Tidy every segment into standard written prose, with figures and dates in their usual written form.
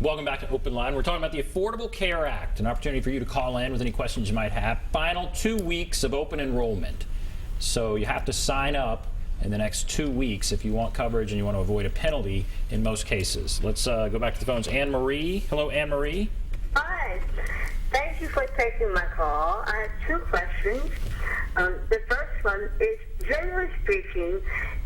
Welcome back to Open Line. We're talking about the Affordable Care Act, an opportunity for you to call in with any questions you might have. Final 2 weeks of open enrollment. So you have to sign up in the next 2 weeks if you want coverage and you want to avoid a penalty in most cases. Let's go back to the phones. Anne Marie. Hello, Anne Marie. Hi. Thank you for taking my call. I have two questions. The first one is, generally speaking,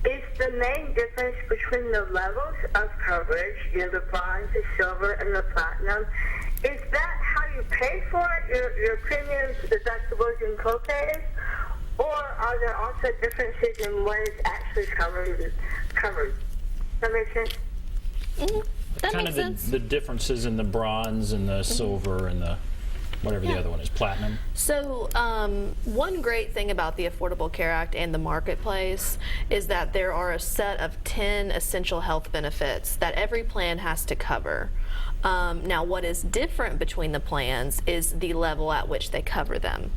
is the main difference between the levels of coverage, the bronze, the silver, and the platinum, is that how you pay for it, your premiums, deductibles, and copays? Or are there also differences in what is actually covered? Does that make sense? Mm-hmm. That Kind makes of sense. the differences in the bronze and the silver and the whatever the other one is, platinum. So one great thing about the Affordable Care Act and the marketplace is that there are a set of 10 essential health benefits that every plan has to cover. Now, what is different between the plans is the level at which they cover them.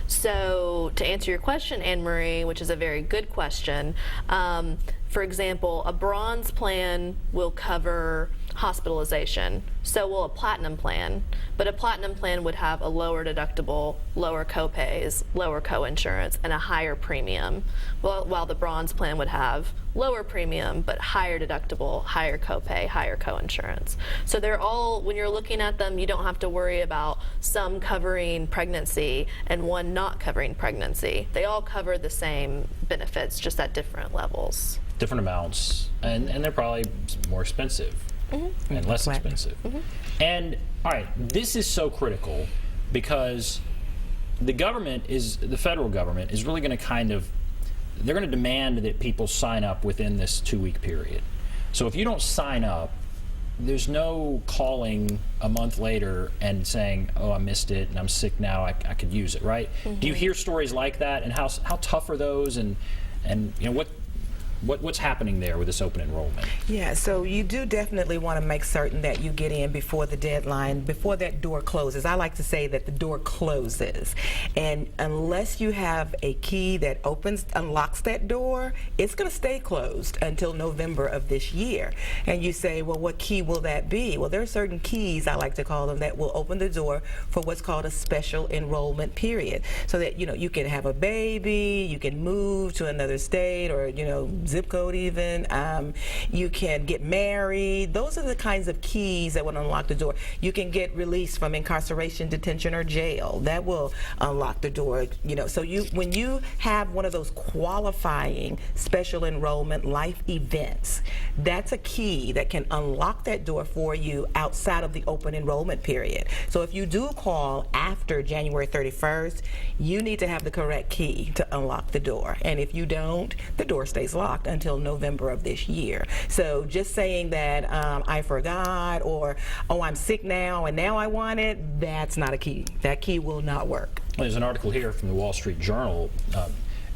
So to answer your question, Anne Marie, which is a very good question, for example, a bronze plan will cover hospitalization. So will a platinum plan, but a platinum plan would have a lower deductible, lower copays, lower coinsurance, and a higher premium, while the bronze plan would have lower premium but higher deductible, higher copay, higher coinsurance. So they're all, when you're looking at them, you don't have to worry about some covering pregnancy and one not covering pregnancy. They all cover the same benefits, just at different levels. Different amounts, and they're probably more expensive. Mm-hmm. And less expensive. Mm-hmm. And all right, this is so critical because the federal government is really going to they're going to demand that people sign up within this 2-week period. So if you don't sign up, there's no calling a month later and saying, oh, I missed it and I'm sick now, I could use it, right? Mm-hmm. Do you hear stories like that, and how tough are those, and you know, what's happening there with this open enrollment? Yeah, so you do definitely want to make certain that you get in before the deadline, before that door closes. I like to say that the door closes, and unless you have a key that unlocks that door, it's going to stay closed until November of this year. And you say, well, what key will that be? Well, there are certain keys, I like to call them, that will open the door for what's called a special enrollment period, so that you can have a baby, you can move to another state, or zip code even, you can get married. Those are the kinds of keys that will unlock the door. You can get released from incarceration, detention, or jail. That will unlock the door. So when you have one of those qualifying special enrollment life events, that's a key that can unlock that door for you outside of the open enrollment period. So if you do call after January 31st, you need to have the correct key to unlock the door. And if you don't, the door stays locked until November of this year. So just saying that I forgot, or oh, I'm sick now and now I want it, that's not a key. That key will not work. There's an article here from the Wall Street Journal.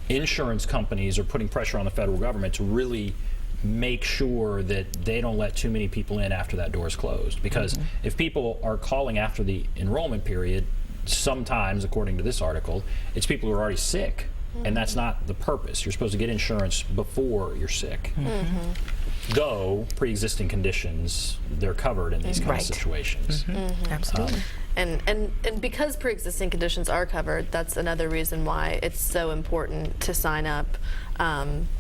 Insurance companies are putting pressure on the federal government to really make sure that they don't let too many people in after that door is closed. Because if people are calling after the enrollment period, sometimes, according to this article, it's people who are already sick. And that's not the purpose. You're supposed to get insurance before you're sick. Though pre-existing conditions, they're covered in these kinds of situations. Absolutely. And because pre-existing conditions are covered, that's another reason why it's so important to sign up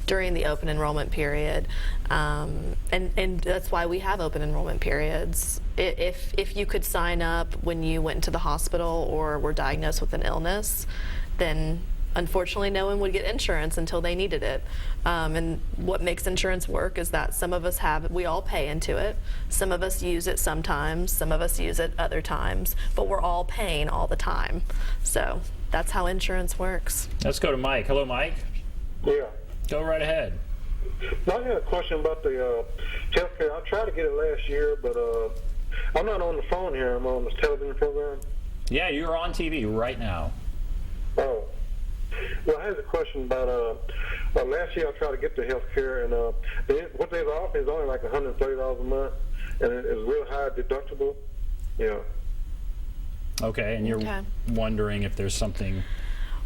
during the open enrollment period. And that's why we have open enrollment periods. If you could sign up when you went into the hospital or were diagnosed with an illness, then unfortunately, no one would get insurance until they needed it. And what makes insurance work is that some of us we all pay into it. Some of us use it sometimes, some of us use it other times, but we're all paying all the time. So that's how insurance works. Let's go to Mike. Hello, Mike. Yeah. Go right ahead. I had a question about the health care. I tried to get it last year, but I'm not on the phone here. I'm on the television program. Yeah, you're on TV right now. Oh. Well, I had a question about last year I tried to get the health care, and what they offer is only like $130 a month, and it's real high deductible. Yeah. Okay, and you're wondering if there's something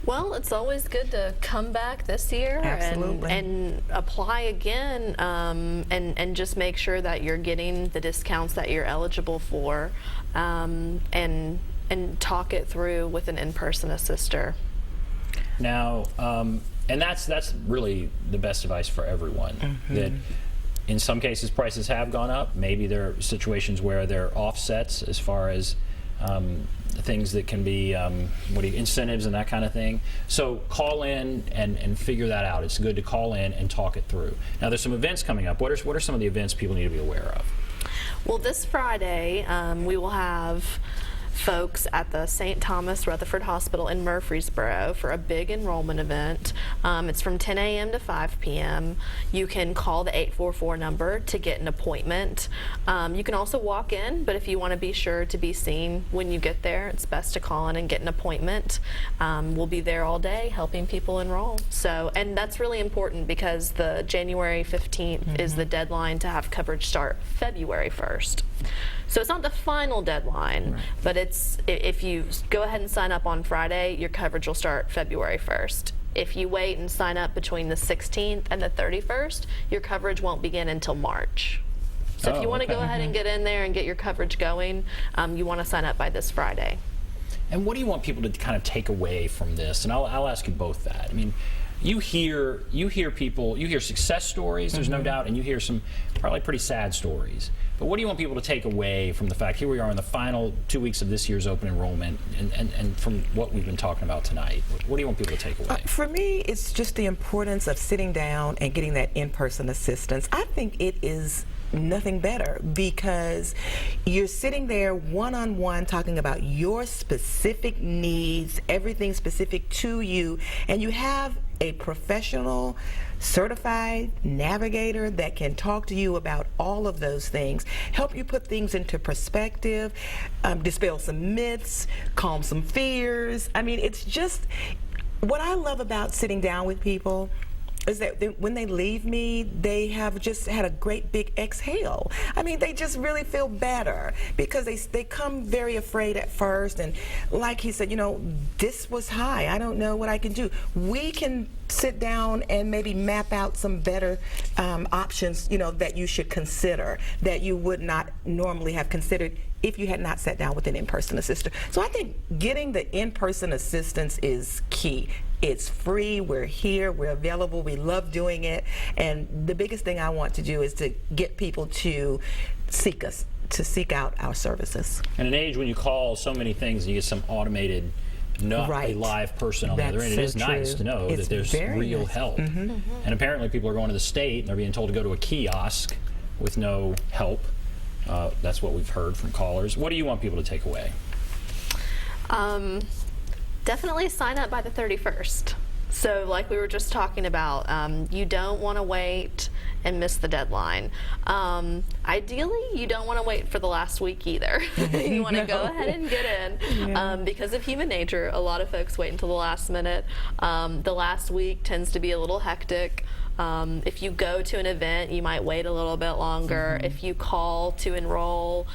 Well, it's always good to come back this year and apply again, and just make sure that you're getting the discounts that you're eligible for, and talk it through with an in-person assister. Now, and that's really the best advice for everyone. That in some cases prices have gone up. Maybe there are situations where there are offsets as far as things that can be incentives and that kind of thing. So call in and figure that out. It's good to call in and talk it through. Now there's some events coming up. What are some of the events people need to be aware of? Well, this Friday we will have folks at the St. Thomas Rutherford Hospital in Murfreesboro for a big enrollment event. It's from 10 a.m. to 5 p.m. You can call the 844 number to get an appointment. You can also walk in, but if you want to be sure to be seen when you get there, it's best to call in and get an appointment. We'll be there all day helping people enroll. So, and that's really important because the January 15th is the deadline to have coverage start February 1st. So it's not the final deadline, but it's if you go ahead and sign up on Friday, your coverage will start February 1st. If you wait and sign up between the 16th and the 31st, your coverage won't begin until March. So if you want to go ahead and get in there and get your coverage going, you want to sign up by this Friday. And what do you want people to kind of take away from this? And I'll ask you both that. I mean, you hear people, you hear success stories, there's no doubt, and you hear some probably pretty sad stories. But what do you want people to take away from the fact here we are in the final 2 weeks of this year's open enrollment and from what we've been talking about tonight? What do you want people to take away? For me, it's just the importance of sitting down and getting that in-person assistance. I think it is nothing better because you're sitting there one-on-one talking about your specific needs, everything specific to you, and you have a professional certified navigator that can talk to you about all of those things, help you put things into perspective, dispel some myths, calm some fears. I mean, it's just what I love about sitting down with people is that when they leave me, they have just had a great big exhale. I mean, they just really feel better because they come very afraid at first, and like he said, you know, this was high. I don't know what I can do. We can sit down and maybe map out some better options, you know, that you should consider that you would not normally have considered if you had not sat down with an in-person assistant. So I think getting the in-person assistance is key. It's free, we're here, we're available, we love doing it, and the biggest thing I want to do is to get people to seek us, to seek out our services. In an age when you call so many things and you get some automated, not a live person on the other end, it is nice to know that there's real help. And apparently people are going to the state and they're being told to go to a kiosk with no help. That's what we've heard from callers. What do you want people to take away? Definitely sign up by the 31st. So like we were just talking about, you don't want to wait and miss the deadline. Ideally, you don't want to wait for the last week either. You want to go ahead and get in. Because of human nature, a lot of folks wait until the last minute. The last week tends to be a little hectic. If you go to an event, you might wait a little bit longer. If you call to enroll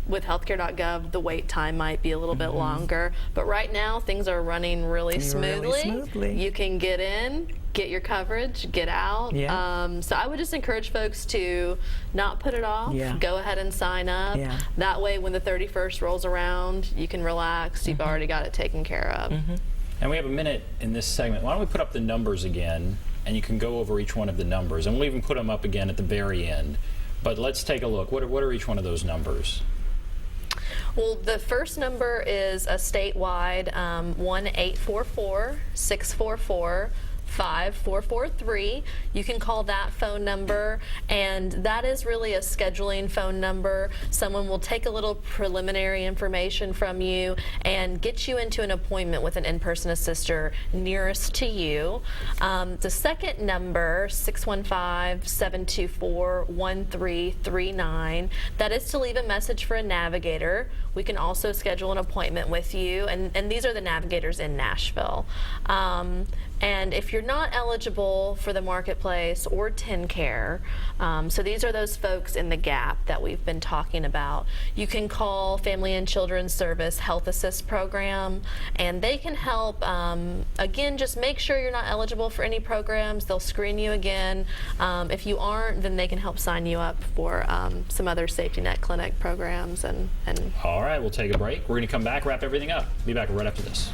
with healthcare.gov, the wait time might be a little bit longer. But right now, things are running really smoothly. You can get in, get your coverage, get out. So I would just encourage folks to not put it off. Go ahead and sign up. That way, when the 31st rolls around, you can relax. You've already got it taken care of. And we have a minute in this segment. Why don't we put up the numbers again, and you can go over each one of the numbers, and we'll even put them up again at the very end. But let's take a look. What are each one of those numbers? Well, the first number is a statewide 1-844-644-5443. You can call that phone number, and that is really a scheduling phone number. Someone will take a little preliminary information from you and get you into an appointment with an in-person assister nearest to you. The second number, 615-724-1339, that is to leave a message for a navigator. We can also schedule an appointment with you, and these are the navigators in Nashville. And if you're not eligible for the marketplace or TennCare, so these are those folks in the gap that we've been talking about, you can call Family and Children's Service Health Assist Program, and they can help, again, just make sure you're not eligible for any programs. They'll screen you again. If you aren't, then they can help sign you up for some other safety net clinic programs. And All right, we'll take a break. We're going to come back, wrap everything up. Be back right after this.